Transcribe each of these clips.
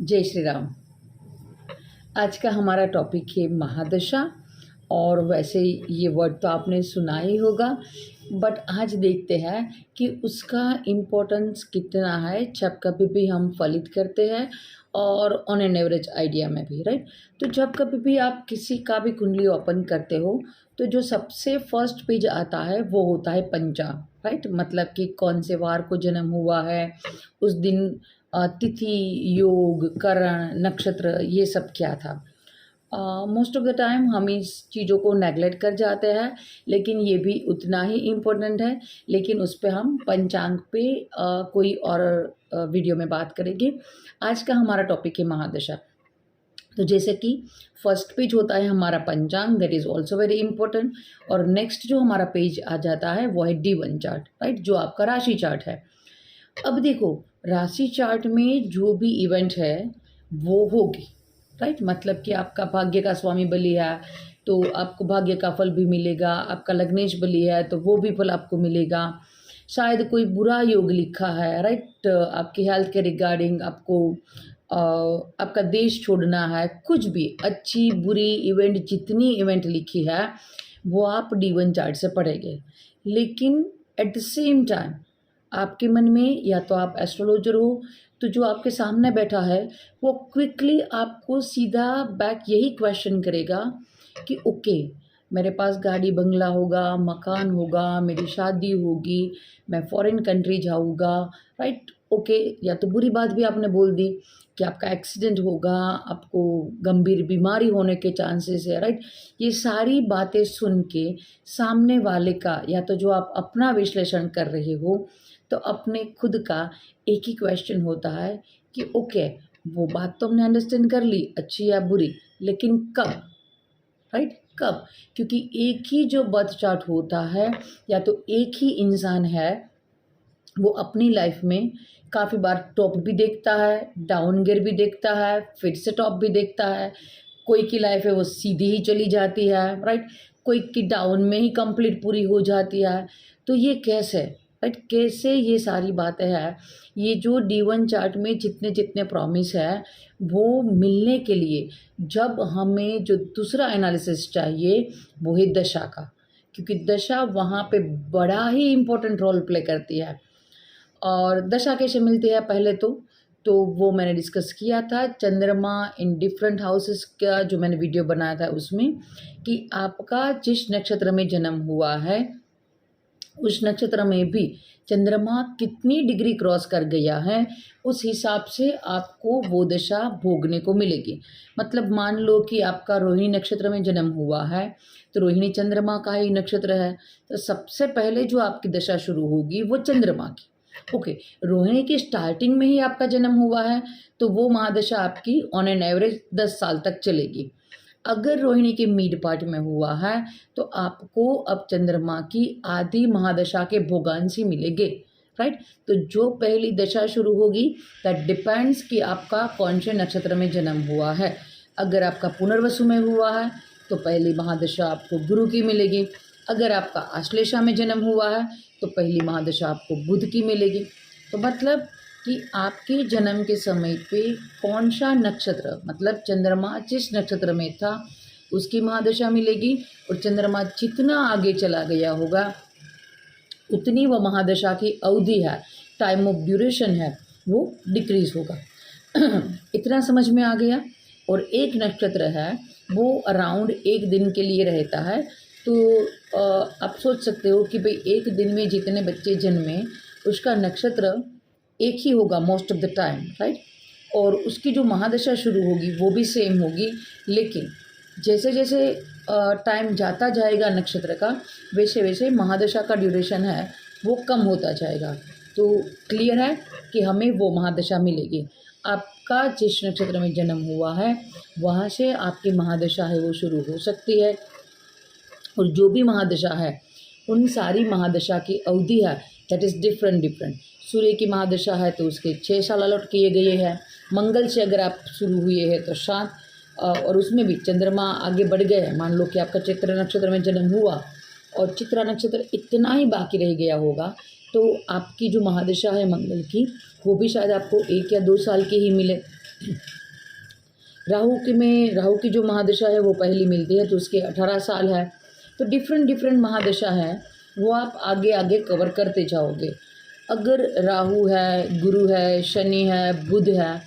जय श्री राम। आज का हमारा टॉपिक है महादशा। और वैसे ये वर्ड तो आपने सुना ही होगा, बट आज देखते हैं कि उसका इम्पोर्टेंस कितना है जब कभी भी हम फलित करते हैं और ऑन एन एवरेज आइडिया में भी, राइट। तो जब कभी भी आप किसी का भी कुंडली ओपन करते हो तो जो सबसे फर्स्ट पेज आता है वो होता है पंचांग, राइट। मतलब कि कौन से वार को जन्म हुआ है, उस दिन तिथि, योग, करण, नक्षत्र, ये सब क्या था। मोस्ट ऑफ द टाइम हम इस चीज़ों को नेगलेक्ट कर जाते हैं, लेकिन ये भी उतना ही इम्पोर्टेंट है। लेकिन उस पे हम पंचांग पे कोई और वीडियो में बात करेंगे। आज का हमारा टॉपिक है महादशा। तो जैसे कि फर्स्ट पेज होता है हमारा पंचांग, that is also very important. और नेक्स्ट जो हमारा पेज आ जाता है वो है D1 चार्ट, राइट, जो आपका राशि चार्ट है। अब देखो, राशि चार्ट में जो भी इवेंट है वो होगी, राइट। मतलब कि आपका भाग्य का स्वामी बलि है तो आपको भाग्य का फल भी मिलेगा, आपका लग्नेश बलि है तो वो भी फल आपको मिलेगा। शायद कोई बुरा योग लिखा है, राइट, आपकी हेल्थ के रिगार्डिंग, आपको आपका देश छोड़ना है, कुछ भी अच्छी बुरी इवेंट, जितनी इवेंट लिखी है वो आप D1 चार्ट से पढ़ेंगे। लेकिन एट द सेम टाइम आपके मन में, या तो आप एस्ट्रोलॉजर हो तो जो आपके सामने बैठा है वो क्विकली आपको सीधा बैक यही क्वेश्चन करेगा कि ओके, मेरे पास गाड़ी बंगला होगा, मकान होगा, मेरी शादी होगी, मैं फॉरेन कंट्री जाऊँगा, राइट, ओके। या तो बुरी बात भी आपने बोल दी कि आपका एक्सीडेंट होगा, आपको गंभीर बीमारी होने के चांसेस है, राइट। ये सारी बातें सुन के सामने वाले का, या तो जो आप अपना विश्लेषण कर रहे हो, तो अपने खुद का एक ही क्वेश्चन होता है कि ओके, वो बात तो हमने अंडरस्टैंड कर ली, अच्छी या बुरी, लेकिन कब, राइट, कब। क्योंकि एक ही जो बर्थ चार्ट होता है, या तो एक ही इंसान है, वो अपनी लाइफ में काफ़ी बार टॉप भी देखता है, डाउन गियर भी देखता है, फिर से टॉप भी देखता है। कोई की लाइफ है वो सीधी ही चली जाती है, राइट, कोई की डाउन में ही कंप्लीट पूरी हो जाती है। तो ये कैसे, राइट, कैसे ये सारी बातें हैं। ये जो D1 चार्ट में जितने जितने प्रॉमिस है वो मिलने के लिए जब हमें जो दूसरा एनालिसिस चाहिए वो है दशा का, क्योंकि दशा वहाँ पे बड़ा ही इम्पोर्टेंट रोल प्ले करती है। और दशा कैसे मिलती है, पहले तो वो मैंने डिस्कस किया था चंद्रमा इन डिफरेंट हाउसेस का, जो मैंने वीडियो बनाया था उसमें, कि आपका जिस नक्षत्र में जन्म हुआ है उस नक्षत्र में भी चंद्रमा कितनी डिग्री क्रॉस कर गया है, उस हिसाब से आपको वो दशा भोगने को मिलेगी। मतलब मान लो कि आपका रोहिणी नक्षत्र में जन्म हुआ है तो रोहिणी चंद्रमा का ही नक्षत्र है, तो सबसे पहले जो आपकी दशा शुरू होगी वो चंद्रमा की। ओके, रोहिणी की स्टार्टिंग में ही आपका जन्म हुआ है तो वो महादशा आपकी ऑन एन एवरेज 10 साल तक चलेगी। अगर रोहिणी के मिड पार्ट में हुआ है तो आपको अब चंद्रमा की आधी महादशा के भोगांश ही मिलेंगे, राइट। तो जो पहली दशा शुरू होगी दैट डिपेंड्स कि आपका कौन से नक्षत्र में जन्म हुआ है। अगर आपका पुनर्वसु में हुआ है तो पहली महादशा आपको गुरु की मिलेगी। अगर आपका आश्लेषा में जन्म हुआ है तो पहली महादशा आपको बुध की मिलेगी। तो मतलब कि आपके जन्म के समय पे कौन सा नक्षत्र, मतलब चंद्रमा जिस नक्षत्र में था उसकी महादशा मिलेगी, और चंद्रमा जितना आगे चला गया होगा उतनी वो महादशा की अवधि है, टाइम ऑफ ड्यूरेशन है, वो डिक्रीज होगा। इतना समझ में आ गया। और एक नक्षत्र है वो अराउंड एक दिन के लिए रहता है। तो आप सोच सकते हो कि भाई एक दिन में जितने बच्चे जन्मे उसका नक्षत्र एक ही होगा most of the time, right. और उसकी जो महादशा शुरू होगी वो भी सेम होगी, लेकिन जैसे जैसे टाइम जाता जाएगा नक्षत्र का, वैसे वैसे महादशा का ड्यूरेशन है वो कम होता जाएगा। तो क्लियर है कि हमें वो महादशा मिलेगी। आपका जिस नक्षत्र में जन्म हुआ है वहाँ से आपकी महादशा है वो शुरू हो सकती है। और जो भी महादशा है उन सारी महादशा की अवधि है दैट इज़ डिफरेंट। सूर्य की महादशा है तो उसके 6 साल अलॉट किए गए हैं। मंगल से अगर आप शुरू हुए हैं तो 7, और उसमें भी चंद्रमा आगे बढ़ गए हैं। मान लो कि आपका चित्रा नक्षत्र में जन्म हुआ और चित्रा नक्षत्र इतना ही बाकी रह गया होगा तो आपकी जो महादशा है मंगल की वो भी शायद आपको 1 या 2 साल की ही मिले। राहु की जो महादशा है वो पहली मिलती है तो उसके 18 साल है। तो डिफरेंट डिफरेंट महादशा है वो आप आगे आगे कवर करते जाओगे। अगर राहु है, गुरु है, शनि है, बुध है,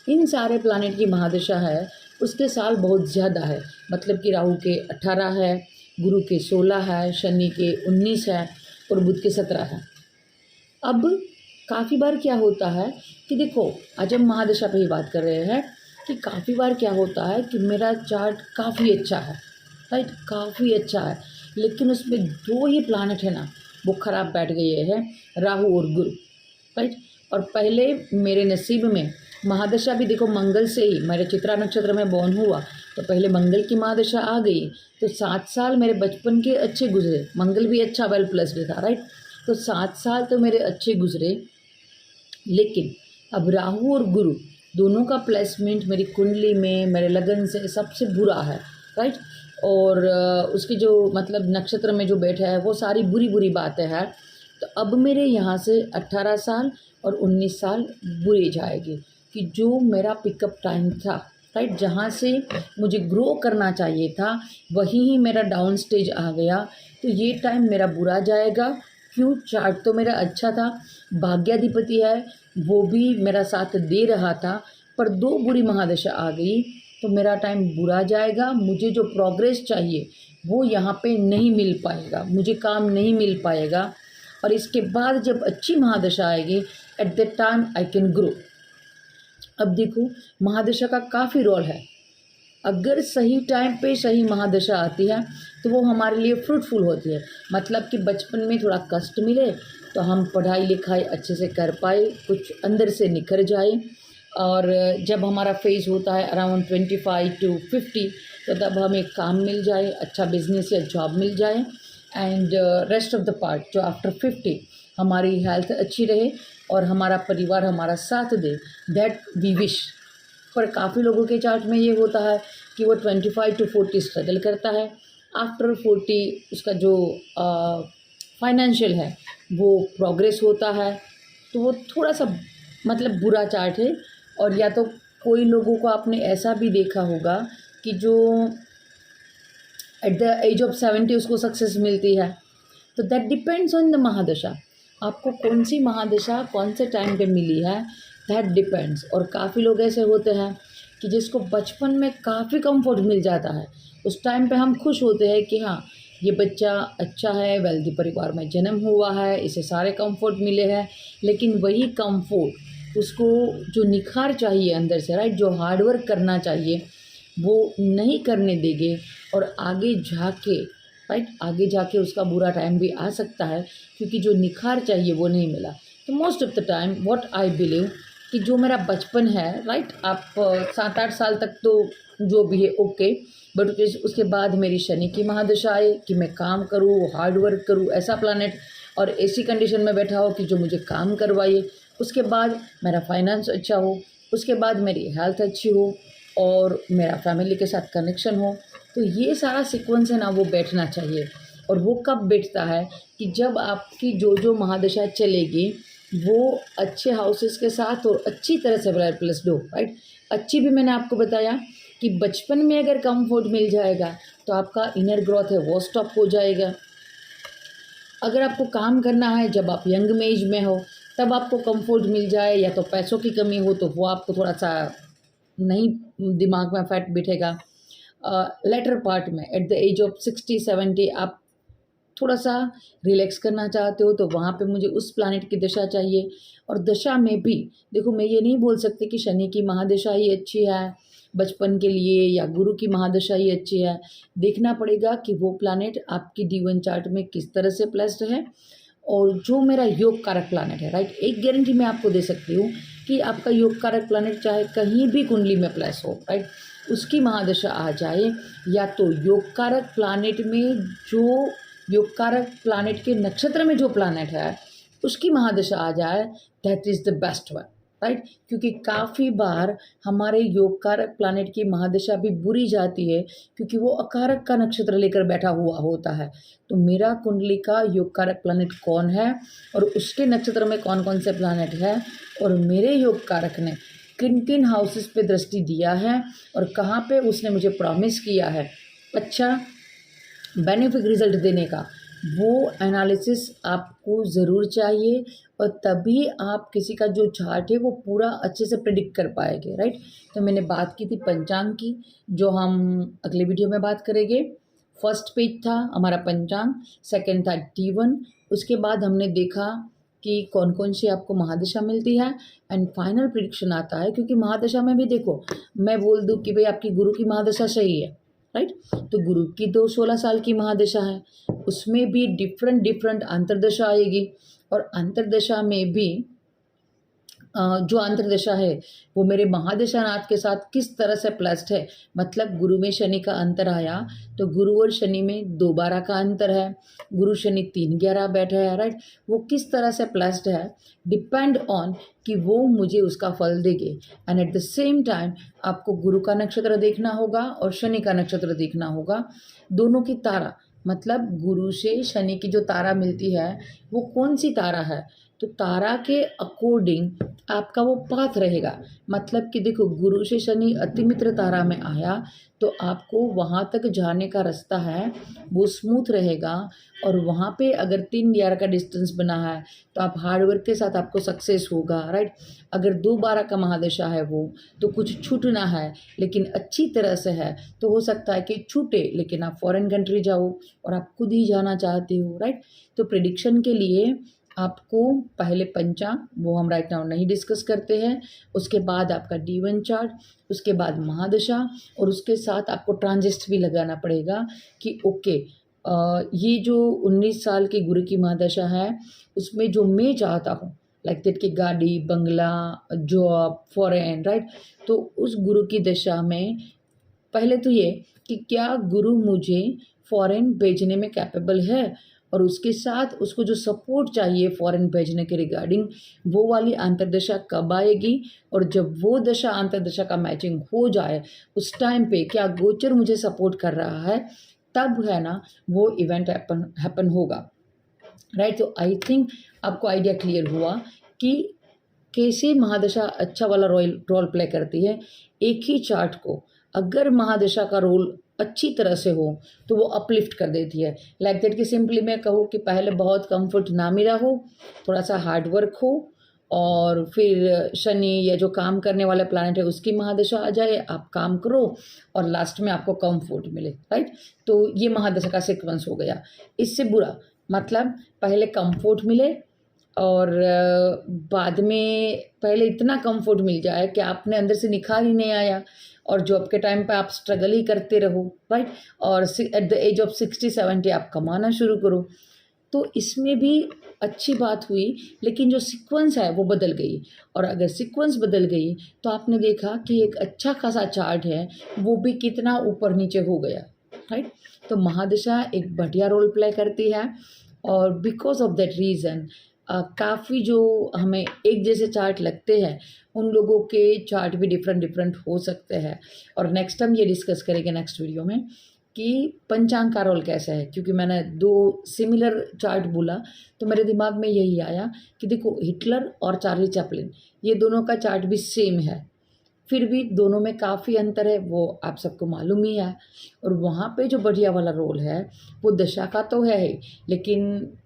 इन सारे प्लानेट की महादशा है उसके साल बहुत ज़्यादा है। मतलब कि राहु के 18 है, गुरु के 16 है, शनि के 19 है और बुध के 17 है। अब काफ़ी बार क्या होता है कि देखो, आज हम महादशा पे ही बात कर रहे हैं कि काफ़ी बार क्या होता है कि मेरा चार्ट काफ़ी अच्छा है, राइट, काफ़ी अच्छा है, लेकिन उसमें दो ही प्लानेट है ना वो ख़राब बैठ गए हैं, राहु और गुरु, राइट। और पहले मेरे नसीब में महादशा भी देखो मंगल से ही, मेरे चित्रा नक्षत्र में बॉर्न हुआ तो पहले मंगल की महादशा आ गई तो 7 साल मेरे बचपन के अच्छे गुजरे। मंगल भी अच्छा वेल प्लस्ड था, राइट। तो 7 साल तो मेरे अच्छे गुजरे, लेकिन अब राहु और गुरु दोनों का प्लेसमेंट मेरी कुंडली में, मेरे लगन से सबसे बुरा है, राइट। और उसकी जो मतलब नक्षत्र में जो बैठा है वो सारी बुरी बुरी बातें हैं। तो अब मेरे यहाँ से 18 साल और 19 साल बुरी जाएगी कि जो मेरा पिकअप टाइम था, राइट, जहाँ से मुझे ग्रो करना चाहिए था वहीं ही मेरा डाउन स्टेज आ गया। तो ये टाइम मेरा बुरा जाएगा। क्यों? चार्ट तो मेरा अच्छा था, भाग्याधिपति है वो भी मेरा साथ दे रहा था, पर दो बुरी महादशा आ गई तो मेरा टाइम बुरा जाएगा। मुझे जो प्रोग्रेस चाहिए वो यहाँ पे नहीं मिल पाएगा, मुझे काम नहीं मिल पाएगा। और इसके बाद जब अच्छी महादशा आएगी, at that time I can grow. अब देखो, महादशा का काफ़ी रोल है। अगर सही टाइम पे सही महादशा आती है तो वो हमारे लिए फ्रूटफुल होती है। मतलब कि बचपन में थोड़ा कष्ट मिले तो हम पढ़ाई लिखाई अच्छे से कर पाए, कुछ अंदर से निखर जाए। और जब हमारा फेज होता है अराउंड 25 to 50 तो तब हमें काम मिल जाए, अच्छा बिजनेस या जॉब मिल जाए। And rest of the part जो आफ्टर 50 हमारी हेल्थ अच्छी रहे और हमारा परिवार हमारा साथ दे, दैट वी विश। पर काफ़ी लोगों के चार्ट में ये होता है कि वो 25 to 40 स्ट्रगल करता है, आफ्टर 40 उसका जो फाइनेंशियल है वो प्रोग्रेस होता है। तो वो थोड़ा सा मतलब बुरा चार्ट है। और या तो कोई लोगों को आपने ऐसा भी देखा होगा कि जो एट द एज ऑफ 70 उसको सक्सेस मिलती है। तो दैट डिपेंड्स ऑन द महादशा, आपको कौन सी महादशा कौन से टाइम पे मिली है, दैट डिपेंड्स। और काफ़ी लोग ऐसे होते हैं कि जिसको बचपन में काफ़ी कंफर्ट मिल जाता है, उस टाइम पे हम खुश होते हैं कि हाँ ये बच्चा अच्छा है, वेल्दी परिवार में जन्म हुआ है, इसे सारे कंफर्ट मिले हैं। लेकिन वही कंफर्ट उसको जो निखार चाहिए अंदर से, राइट, जो हार्डवर्क करना चाहिए वो नहीं करने देंगे और आगे जाके, राइट, आगे जाके उसका बुरा टाइम भी आ सकता है क्योंकि जो निखार चाहिए वो नहीं मिला। तो most of the time what I believe कि जो मेरा बचपन है, राइट, आप 7-8 साल तक तो जो भी है ओके, बट उसके बाद मेरी शनि की महादशा आए कि मैं काम करूँ, हार्डवर्क करूँ, ऐसा प्लानेट और ऐसी कंडीशन में बैठा हो कि जो मुझे काम करवाए। उसके बाद मेरा फाइनेंस अच्छा हो, उसके बाद मेरी हेल्थ अच्छी हो और मेरा फैमिली के साथ कनेक्शन हो। तो ये सारा सीक्वेंस है ना वो बैठना चाहिए। और वो कब बैठता है कि जब आपकी जो जो महादशा चलेगी वो अच्छे हाउसेस के साथ और अच्छी तरह से प्लस्ड हो, राइट। अच्छी भी मैंने आपको बताया कि बचपन में अगर कंफर्ट मिल जाएगा तो आपका इनर ग्रोथ है वो स्टॉप हो जाएगा। अगर आपको काम करना है जब आप यंग एज में हो तब आपको कंफर्ट मिल जाए, या तो पैसों की कमी हो तो वो आपको थोड़ा सा नहीं दिमाग में फैट बिठेगा। लेटर पार्ट में एट द एज ऑफ 60-70 आप थोड़ा सा रिलैक्स करना चाहते हो तो वहाँ पे मुझे उस प्लानेट की दशा चाहिए। और दशा में भी देखो, मैं ये नहीं बोल सकती कि शनि की महादशा ही अच्छी है बचपन के लिए या गुरु की महादशा ही अच्छी है। देखना पड़ेगा कि वो प्लानेट आपकी D1 चार्ट में किस तरह से प्लेस्ड है। और जो मेरा योग कारक प्लानेट है, राइट, एक गारंटी मैं आपको दे सकती हूँ कि आपका योग कारक प्लानेट चाहे कहीं भी कुंडली में प्लेस हो, राइट, उसकी महादशा आ जाए या तो योग कारक प्लानेट में जो योग कारक प्लानेट के नक्षत्र में जो प्लानेट है उसकी महादशा आ जाए, that is the best one, right. क्योंकि काफ़ी बार हमारे योग कारक प्लानेट की महादशा भी बुरी जाती है क्योंकि वो अकारक का नक्षत्र लेकर बैठा हुआ होता है। तो मेरा कुंडली का योग कारक प्लानेट कौन है और उसके नक्षत्र में कौन कौन से प्लानेट है और मेरे योग कारक ने किन किन हाउसेस पे दृष्टि दिया है और कहाँ पे उसने मुझे प्रॉमिस किया है अच्छा बेनिफिक रिजल्ट देने का, वो एनालिसिस आपको ज़रूर चाहिए और तभी आप किसी का जो चार्ट है वो पूरा अच्छे से प्रिडिक्ट कर पाएंगे, राइट। तो मैंने बात की थी पंचांग की, जो हम अगले वीडियो में बात करेंगे। फर्स्ट पेज था हमारा पंचांग, सेकंड था D1, उसके बाद हमने देखा कि कौन कौन सी आपको महादशा मिलती है एंड फाइनल प्रिडिक्शन आता है। क्योंकि महादशा में भी देखो, मैं बोल दूँ कि भाई आपकी गुरु की महादशा सही है, राइट, तो गुरु की तो 16 साल की महादशा है, उसमें भी डिफरेंट डिफरेंट अंतर्दशा आएगी और अंतर्दशा में भी जो अंतर्दशा है वो मेरे महादशानाथ के साथ किस तरह से प्लस्ड है। मतलब गुरु में शनि का अंतर आया तो गुरु और शनि में 2-12 का अंतर है, गुरु शनि 3-11 बैठा है, राइट। वो किस तरह से प्लस्ड है डिपेंड ऑन कि वो मुझे उसका फल देंगे। And at the same time आपको गुरु का नक्षत्र देखना होगा और शनि का नक्षत्र देखना होगा, दोनों की तारा, मतलब गुरु से शनि की जो तारा मिलती है वो कौन सी तारा है, तो तारा के अकॉर्डिंग आपका वो पाथ रहेगा। मतलब कि देखो, गुरु से शनि अतिमित्र तारा में आया तो आपको वहाँ तक जाने का रास्ता है वो स्मूथ रहेगा और वहाँ पे अगर 3-11 का डिस्टेंस बना है तो आप हार्डवर्क के साथ आपको सक्सेस होगा, राइट। अगर 2-12 का महादशा है वो तो कुछ छूटना है लेकिन अच्छी तरह से है तो हो सकता है कि छूटे लेकिन आप फॉरेन कंट्री जाओ और आप खुद ही जाना चाहते हो, राइट। तो प्रिडिक्शन के लिए आपको पहले पंचांग, वो हम राइट नाउ नहीं डिस्कस करते हैं, उसके बाद आपका D1 चार्ट, उसके बाद महादशा और उसके साथ आपको ट्रांजिस्ट भी लगाना पड़ेगा कि ओके ये जो 19 साल की गुरु की महादशा है उसमें जो मैं चाहता हूँ लाइक दैट कि गाड़ी, बंगला, जॉब, फॉरेन, राइट। तो उस गुरु की दशा में पहले तो ये कि क्या गुरु मुझे फॉरेन भेजने में कैपेबल है और उसके साथ उसको जो सपोर्ट चाहिए फॉरेन भेजने के रिगार्डिंग वो वाली अंतर्दशा कब आएगी, और जब वो दशा अंतर्दशा का मैचिंग हो जाए उस टाइम पे क्या गोचर मुझे सपोर्ट कर रहा है, तब है ना वो इवेंट हैपन होगा, राइट। तो आई थिंक आपको आइडिया क्लियर हुआ कि कैसे महादशा अच्छा वाला रोल प्ले करती है। एक ही चार्ट को अगर महादशा का रोल अच्छी तरह से हो तो वो अपलिफ्ट कर देती है। लाइक दैट कि सिंपली मैं कहूँ कि पहले बहुत कंफर्ट ना मिला हो, थोड़ा सा हार्ड वर्क हो और फिर शनि या जो काम करने वाला प्लैनेट है उसकी महादशा आ जाए, आप काम करो और लास्ट में आपको कंफर्ट मिले, राइट। तो ये महादशा का सीक्वेंस हो गया। इससे बुरा मतलब पहले कंफर्ट मिले और बाद में पहले इतना कंफर्ट मिल जाए कि आपने अंदर से निखार ही नहीं आया और जॉब के टाइम पे आप स्ट्रगल ही करते रहो, राइट। और एट द एज ऑफ 60-70 आप कमाना शुरू करो। तो इसमें भी अच्छी बात हुई लेकिन जो सीक्वेंस है वो बदल गई, और अगर सीक्वेंस बदल गई तो आपने देखा कि एक अच्छा खासा चार्ट है वो भी कितना ऊपर नीचे हो गया, राइट। तो महादशा एक बढ़िया रोल प्ले करती है और बिकॉज ऑफ दैट रीज़न काफ़ी जो हमें एक जैसे चार्ट लगते हैं उन लोगों के चार्ट भी डिफरेंट डिफरेंट हो सकते हैं। और नेक्स्ट हम ये डिस्कस करेंगे नेक्स्ट वीडियो में कि पंचांग का रोल कैसा है, क्योंकि मैंने 2 सिमिलर चार्ट बोला तो मेरे दिमाग में यही आया कि देखो हिटलर और चार्ली चैपलिन ये दोनों का चार्ट भी सेम है, फिर भी दोनों में काफ़ी अंतर है, वो आप सबको मालूम ही है। और वहाँ पे जो बढ़िया वाला रोल है वो दशा का तो है ही, लेकिन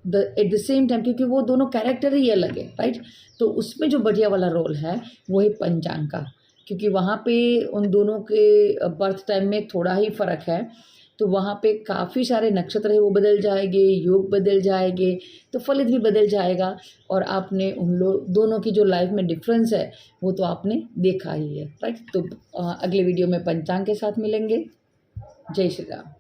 एट द सेम टाइम क्योंकि वो दोनों कैरेक्टर ही अलग है, राइट। तो उसमें जो बढ़िया वाला रोल है वो है पंचांग का, क्योंकि वहाँ पे उन दोनों के बर्थ टाइम में थोड़ा ही फ़र्क है, तो वहाँ पे काफ़ी सारे नक्षत्र है वो बदल जाएंगे, योग बदल जाएंगे, तो फलित भी बदल जाएगा। और आपने उन लोग दोनों की जो लाइफ में डिफरेंस है वो तो आपने देखा ही है, राइट। तो अगले वीडियो में पंचांग के साथ मिलेंगे। जय श्री राम।